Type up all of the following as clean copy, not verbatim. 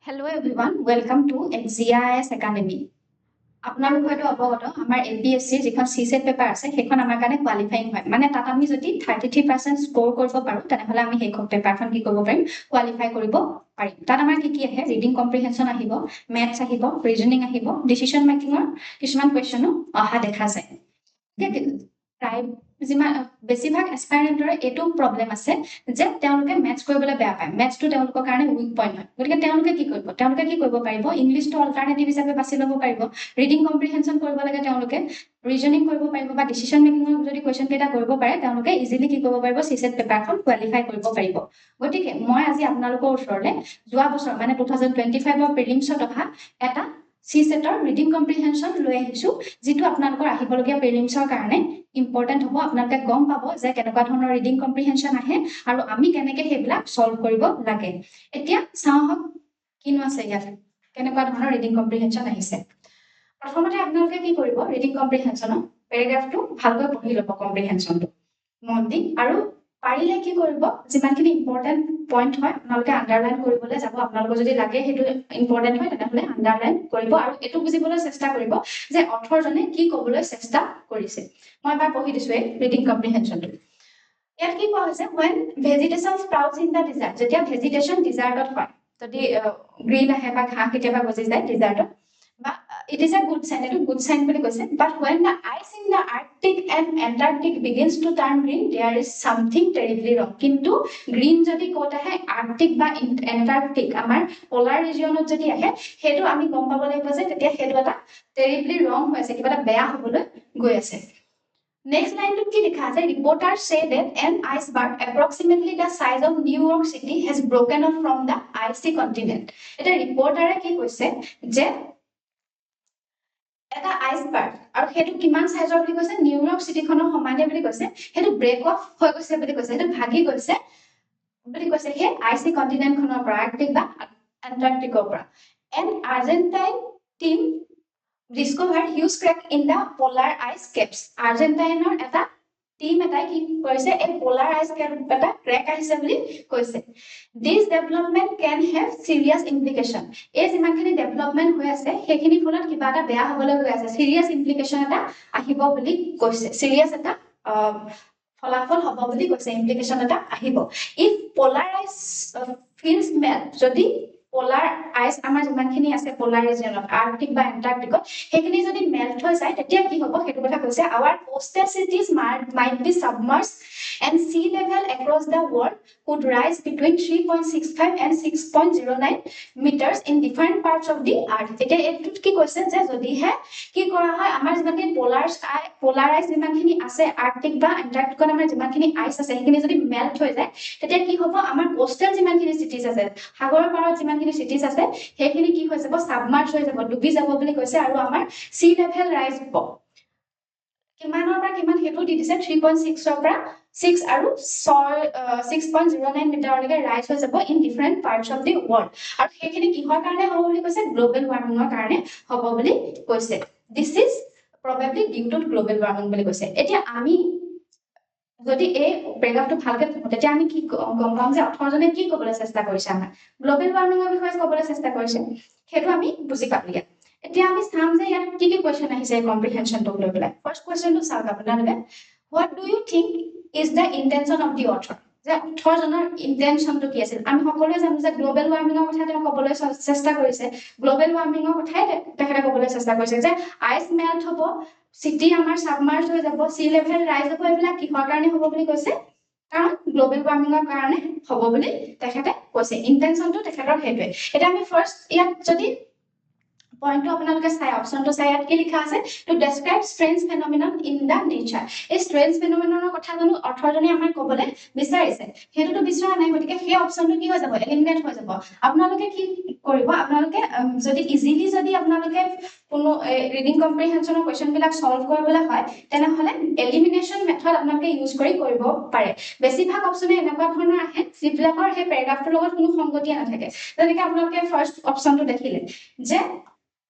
Hello everyone, welcome to XGIS Academy. আপোনালোক হয়তো অৱগত আমাৰ APSC যিখন CSET পেপাৰ আছে সেইখন আমাৰ কাৰণে কোৱালিফাইং হয় মানে তাত আমি যদি 33% স্কোৰ কৰিব পাৰো তেনেহলে আমি সেই পেপাৰখন কি কৰিব পাৰিম কোৱালিফাই কৰিব পাৰিম তাত আমাৰ কি আহিব ৰিডিং কম্প্ৰিহেনশন আহিব মেথছ আহিব ৰিজনিং আহিব ডিসিশন মেকিংৰ কিছুমান কোৱেশ্চনো অহা দেখা যায় প্ৰায় যিমান বেছিভাগ এস্পাইৰেন্টৰ এটো প্ৰবলেম আছে যে তেওঁলোকে মেথছ কৰিবলৈ বেয়া পায় মেথছটো তেওঁলোকৰ কাৰণে উইক পইণ্ট হয় গতিকে তেওঁলোকে কি কৰিব পাৰিব ইংলিছটো অল্টাৰনেটিভ হিচাপে বাছি ল'ব পাৰিব ৰিডিং কম্প্ৰিহেনশন কৰিব লাগে তেওঁলোকে ৰিজনিং কৰিব পাৰিব বা ডিসিশন মেকিংৰ যদি কোৱেশ্চন কেইটা কৰিব পাৰে তেওঁলোকে ইজিলি কি কৰিব পাৰিব CSET পেপাৰখন কোৱালিফাই কৰিব পাৰিব গতিকে মই আজি আপোনালোকৰ ওচৰলে যোৱা বছৰ মানে 2025 ৰ প্ৰিলিমছত অহা এটা CSETৰ ৰিডিং কম্প্ৰিহেনশন লৈ আহিছো যেটো আপোনালোকৰ আহিবলগীয়া প্ৰিলিমছৰ কাৰণে ইম্পৰ্টেন্ট হ'ব আপোনালোকে গম পাব যে কেনেকুৱা ধৰণৰ ৰিডিং কম্প্ৰিহেনশন আহে আৰু আমি কেনেকৈ হেবিলাক সলভ কৰিব লাগে এতিয়া চাওক কিনো আছে ইয়াত কেনেকুৱা ধৰণৰ ৰিডিং কম্প্ৰিহেনশন আহিছে প্ৰথমতে আপোনালোকে কি কৰিব ৰিডিং কম্প্ৰিহেনশন পেৰাগ্ৰাফটো ভালকৈ পঢ়ি ল'ব কম্প্ৰিহেনশনটো মন দি আৰু পাৰিলে কি কৰিব যিমানখিনি ইম্পৰ্টেন্ট পইণ্ট হয় আপোনালোকে আন্ডাৰলাইন কৰিবলৈ যাব আপোনালোকৰ যদি লাগে হেতু ইম্পৰ্টেন্ট হয় তেনেহলে আন্ডাৰলাইন কৰিব আৰু এটো বুজিবলৈ চেষ্টা কৰিব যে অথৰজনে কি ক'বলৈ চেষ্টা কৰিছে মই এবাৰ পঢ়ি দিছো এই ৰিডিং কম্প্ৰিহেনশনটো ইয়াত কি কোৱা হৈছে when vegetation sprouts in the desert যেতিয়া ভেজিটেশন ডিজাৰ্টত হয় যদি গ্ৰীন আহে বা ঘাঁহ কেতিয়াবা গজি যায় ডিজাৰ্টত বা it is a good sign এটো good sign বুলি কৈছে but when the ice in the Arctic and Antarctic begins to turn green there is something terribly wrong কিন্তু গ্ৰীন যদি কোট আহে আৰ্কটিক বা এন্টাৰ্কটিক আমাৰ পোলাৰ ৰিজিয়নত যদি আহে হেতু আমি গম পাব লাগিব যে তেতিয়া হেতু এটা terribly wrong হৈছে কিবা এটা বেয়া হ'বলৈ গৈ আছে Next line to ki likha ase reporters say that an iceberg approximately the size of New York City has broken off from the icy continent. Eta reporter ki koise je এটা iceberg আৰু হেতু কিমান সাইজৰ বুলি কৈছে New York সিটি খনৰ সমানে বুলি কৈছে হেতু ব্ৰেক অফ হৈ গৈছে বুলি কৈছে হেতু ভাগি গৈছে বুলি কৈছে হে আইসি কন্টিনেন্ট খনৰ পৰা আৰ্কটিক বা এন্টাৰ্কটিকৰ পৰা N Argentine team discovered huge crack in the polar ice caps আৰ্জেন্টাইনৰ এটা টিম এটাই কি কৈছে এই polar ice cap এটা ক্ৰেক আহিছে বুলি কৈছে this development can have serious implication এই যিমানখিনি ডেভেলপমেন্ট হৈ আছে সেইখিনি ফলত কিবা এটা বেয়া হ'বলৈ গৈ আছে serious implication এটা আহিব বুলি কৈছে serious এটা ফলাফল হ'ব বুলি কৈছে implication এটা আহিব if polar ice feels melt যদি polar ice আমাৰ যিমানখিনি আছে polar region arctic বা antarctic হেখিনি যদি মেল্ট হৈ যায় তেতিয়া কি হ'ব হেতু কথা কৈছে our coastal cities might be submerged and sea level across the world could rise between 3.65 and 6.09 meters in different parts of the earth এটা এটুত কি কৈছে যে যদি হে কি কৰা হয় আমাৰ যিমানখিনি polar ice যিমানখিনি আছে arctic বা antarctic আমাৰ যিমানখিনি ice আছে হেখিনি যদি মেল্ট হৈ যায় তেতিয়া কি হ'ব আমাৰ coastal যিমানখিনি cities আছে সাগৰৰ পাৰত যিমানখিনি cities আছে হেখিনি কি হৈ যাব সাবমাৰ্জ হৈ যাব ডুবি যাব বুলি কৈছে আৰু আমাৰ sea level rise হ'ব কিমানৰ পৰা কিমান হেতু দি দিছে 3.6 ৰ পৰা 6 আৰু 6.09 মিটাৰলৈকে ৰাইজ হৈ যাব in different parts of the world আৰু হেখিনি কিহৰ কাৰণে হ'ব বুলি কৈছে গ্লোবাল ওয়াৰ্মিংৰ কাৰণে হ'ব বুলি কৈছে this is probably due to global warming বুলি কৈছে এতিয়া আমি যদি এই পেৰাগ্ৰাফটো ভালকে পঢ়ো তেতিয়া আমি কি গম পাম যে অথৰজনে কি ক'বলৈ চেষ্টা কৰিছে আমাৰ গ্লোবাল ওয়াৰ্মিংৰ বিষয়ে ক'বলৈ চেষ্টা কৰিছে হেতু আমি বুজি পাবলিয়া এতিয়া আমি চাম যে ইয়াত কি কি কোৱেশ্চন আহিছে কম্প্ৰিহেনশনটো লৈ পেলাই ফাৰ্স্ট কোৱেশ্চনটো চাওক আপোনালোকে what do you think is the intention of the author যে অথৰজনৰ ইন্টেনশনটো কি আছিল আমি সকলোৱে জানো যে গ্লোবাল ওয়াৰ্মিংৰ কথা তেওঁ ক'বলৈ চেষ্টা কৰিছে গ্লোবাল ওয়াৰ্মিংৰ কথাই তেখেতে ক'বলৈ চেষ্টা কৰিছে যে আইচ মেল্ট হ'ব সিটি আমাৰ সাবমাৰ্জ হৈ যাব সি লেভেল ৰাইজ হ'ব এবিলাক কিহৰ কাৰণে হ'ব বুলি কৈছে কাৰণ গ্লোবাল ওয়াৰ্মিংৰ কাৰণে হ'ব বুলি তেখেতে কৈছে ইন্টেনশনটো তেখেতৰ হেতুৱে এটা আমি ফাৰ্স্ট ইয়াত যদি পইণ্টটো আপোনালোকে চাই অপচনটো চাই ইয়াত কি লিখা আছে to describe strange phenomenon in the nature এই স্ট্ৰেঞ্জ ফেনোমেননৰ কথা জানো অৰ্থজনে আমাৰ ক'বলৈ বিচাৰিছে হেতুটো বিচৰা নাই গতিকে সেই অপচনটো কি হৈ যাব এলিমিনেট হৈ যাব আপোনালোকে কি কৰিব আপোনালোকে যদি ইজিলি যদি আপোনালোকে কোনো ৰিডিং কম্প্ৰিহেনশনৰ কোৱেশ্চন বিলাক সলভ কৰিবলৈ হয় তেনেহলে এলিমিনেশন মেথড আপোনালোকে ইউজ কৰি কৰিব পাৰে বেছিভাগ অপচনে এনেকুৱা ধৰণৰ আহে যিবিলাকৰ সেই পেৰাগ্ৰাফটোৰ লগত কোনো সংগতি নাথাকে যেনেকৈ আপোনালোকে ফাৰ্স্ট অপচনটো দেখিলে যে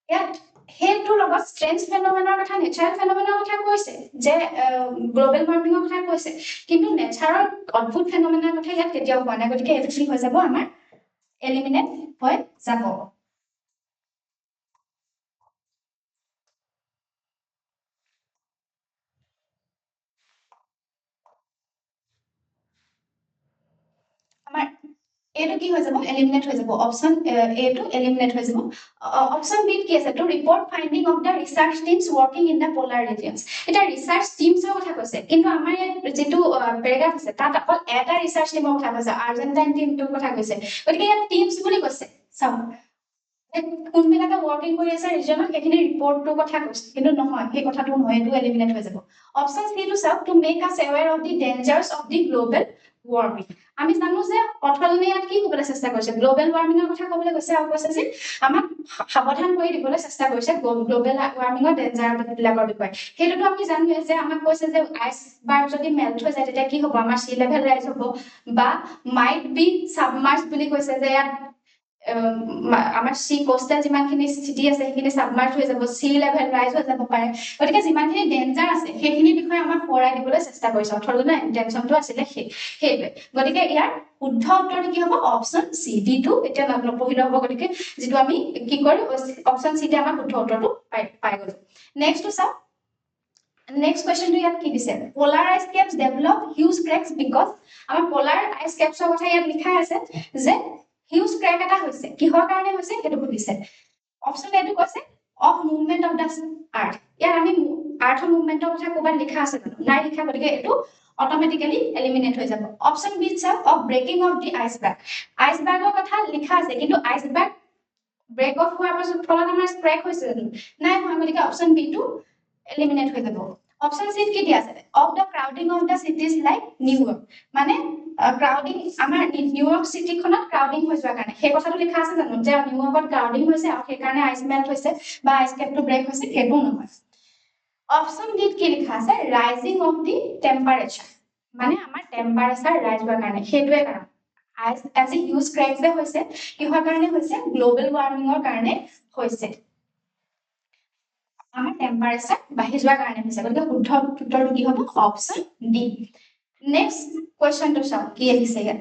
ইয়াত হেতু লগত স্ট্ৰেঞ্জ ফেনোমেনৰ কথা নেচাৰেল ফেনোমেনৰ কথা কৈছে যে গ্লোবাল ওয়াৰ্মিংৰ কথা কৈছে কিন্তু নেচাৰৰ অদ্ভুত ফেনোমেনৰ কথা ইয়াত কেতিয়াও কোৱা নাই গতিকে এটো কি হৈ যাব আমাৰ এলিমিনেট হৈ যাব আমাৰ এটো কি হৈ যাব এলিমিনেট হৈ যাব অপচন এ টো এলিমিনেট হৈ যাব অপচন বি কি আছে তো report finding of the research teams working in the polar regions এটা ৰিসাৰ্চ টিমছৰ কথা কৈছে কিন্তু আমাৰ ইয়াত যেটো প্যাৰাগ্ৰাফ আছে তাত অকল এটা ৰিসাৰ্চ টিমৰ কথা কৈছে আৰ্জেন্টাইন টিমটোৰ কথা কৈছে গতিকে ইয়াত টিমস বুলি কৈছে চাও কোনবিলাকে ওয়াৰ্কিং কৰি আছে ৰিজিয়নত সেইখিনি ৰিপৰ্টটোৰ কথা কৈছে কিন্তু নহয় সেই কথাটো নহয় এটো এলিমিনেট হৈ যাব অপচন সি টো চাও to make us aware of the dangers of the global warming আমি জানো যে অথলনে ইয়াত কি ক'বলৈ চেষ্টা কৰিছে গ্লোবাল ওয়াৰ্মিংৰ কথা ক'বলৈ কৈছে আৰু কৈছে যে আমাক সাৱধান কৰি দিবলৈ চেষ্টা কৰিছে গ্লোবাল ওয়াৰ্মিংৰ ডেঞ্জাৰ বিলাকৰ বিষয়ে সেইটোতো আমি জানো যে আমাক কৈছে যে আইচ বাৰ্গ যদি মেল্ট হৈ যায় তেতিয়া কি হ'ব আমাৰ সি লেভেল ৰাইজ হ'ব বা মাইট বি সাবমাৰ্জ বুলি কৈছে যে ইয়াত আমাৰ সি কোস্টাল যিমানখিনি স্থিতি আছে সেইখিনি সাবমাৰ্জ হৈ যাব সি লেভেল ৰাইজ হৈ যাব পাৰে গতিকে যিমানখিনি ডেঞ্জাৰ আছে সেইখিনি বিষয়ে আমাক পৰাই দিবলৈ চেষ্টা কৰিছে অথলনে ইন্টেনশনটো আছিল সেইবে গতিকে ইয়াৰ শুদ্ধ উত্তৰটো কি হ'ব অপচন সি ডি টো এটা নপঢ়িলে হ'ব গতিকে যেটো আমি কি কৰি অপচন সি তে আমাৰ শুদ্ধ উত্তৰটো পাই গলো নেক্সট টু চাও Next question to ইয়াত কি দিছে polar ice caps develop huge cracks because আমাৰ polar ice caps ৰ কথা ইয়াত লিখা আছে যে huge crack এটা হৈছে কিহৰ কাৰণে হৈছে সেইটো সুধিছে অপচন এটো কৈছে of movement of the earth ইয়াত আমি আৰ্থৰ মুভমেন্টৰ কথা ক'বাত লিখা আছে নাই লিখা গতিকে এটো অটোমেটিক্যালি এলিমিনেট হৈ যাব অপচন বি চাও of breaking of the icebergৰ কথা লিখা আছে কিন্তু iceberg break off হোৱাৰ পাছত ফলত আমাৰ ক্ৰেক হৈছে নাই হয় গতিকে অপচন বি টো এলিমিনেট হৈ যাব অপচন সি কি দিয়া আছে of the crowding of the cities like New York মানে ক্ৰাউডিং আমাৰ নিউয়ৰ্ক সিটি খনত ক্ৰাউডিং হৈ যোৱাৰ কাৰণে সেই কথাটো লিখা আছে জানো যে নিউয়ৰ্কত ক্ৰাউডিং হৈছে আৰু সেই কাৰণে আইচ মেল্ট হৈছে বা আইচ কেপটো ব্ৰেক হৈছে সেইটো নহয় অপচন ডি কি লিখা আছে ৰাইজিং অফ দি টেম্পাৰেচাৰ মানে আমাৰ টেম্পাৰেচাৰ ৰাইজ হোৱাৰ কাৰণে সেইটোৱে কাৰণ ice has a huge crack যে হৈছে কিহৰ কাৰণে হৈছে গ্লোবাল ওয়াৰ্মিংৰ কাৰণে হৈছে আমাৰ টেম্পাৰেচাৰ বাঢ়ি যোৱাৰ কাৰণে হৈছে গতিকে শুদ্ধ উত্তৰটো কি হ'ব অপচন ডি নেক্সট কোৱেশ্চনটো চাও কি আহিছে ইয়াত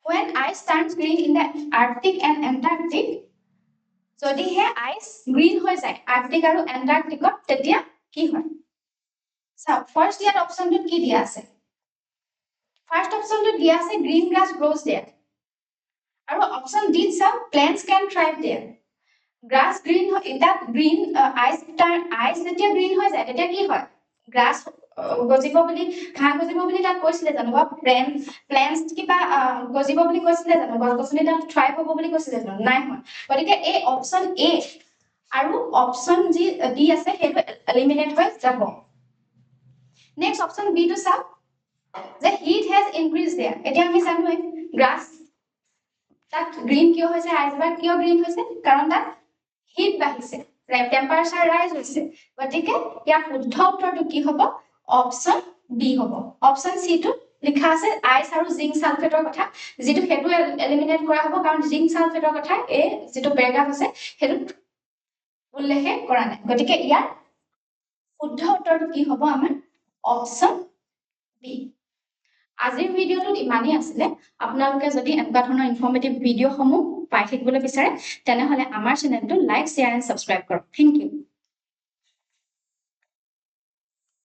when ice turns green in the Arctic and Antarctic যদি হে আইস গ্ৰীন হৈ যায় আৰ্কটিক আৰু এন্টাৰ্কটিকত তেতিয়া কি হয় চাও ফাৰ্স্ট ইয়াত অপচনটো কি দিয়া আছে ফাৰ্স্ট অপচনটো দিয়া আছে গ্ৰীন গ্ৰাছ গ্ৰোজ দেয়াৰ আৰু অপচন ডি চাও plants can thrive there grass green এটা গ্ৰীন আইস যেতিয়া গ্ৰীন হৈ যায় তেতিয়া কি হয় গ্ৰাছ গজিব বুলি ঘাঁহ গজিব বুলি তাত কৈছিলে জানো বা প্লেন্টস কিবা গজিব বুলি কৈছিলে জানো গছগছনি তাত থ্ৰাইভ হ'ব বুলি কৈছিলে জানো নাই হয় গতিকে এই অপচন এ আৰু অপচন জি ডি আছে সেইটো এলিমিনেট হৈ যাব নেক্সট অপচন বি টো চাও যে হিট হ্যাজ ইনক্ৰিজড দেয়াৰ এতিয়া আমি জানো গ্ৰাছ তাত গ্ৰীন কিয় হৈছে আইসবাৰ্গ কিয় গ্ৰীন হৈছে কাৰণ তাত হিট বাঢ়িছে টেম্পাৰেচাৰ ৰাইজ হৈছে গতিকে ইয়াৰ শুদ্ধ উত্তৰটো কি হ'ব অপচন বি হ'ব অপচন সি টো লিখা আছে আইস আৰু জিংক সালফেটৰ কথা যেটো হেতু এলিমিনেট কৰা হ'ব কাৰণ জিংক সালফেটৰ কথা এ যেটো প্যাৰাগ্ৰাফ আছে হেতু উল্লেখ কৰা নাই গতিকে ইয়াৰ শুদ্ধ উত্তৰটো কি হ'ব আমাৰ অপচন বি আজিৰ ভিডিওটোত ইমানেই আছিলে আপোনালোকে যদি এনেকুৱা ধৰণৰ ইনফৰ্মেটিভ ভিডিঅ' সমূহ পাই থাকিবলৈ বিচাৰে তেনেহলে আমাৰ চেনেলটো লাইক শেয়াৰ এণ্ড সাবস্ক্ৰাইব কৰক থ্যাংক ইউ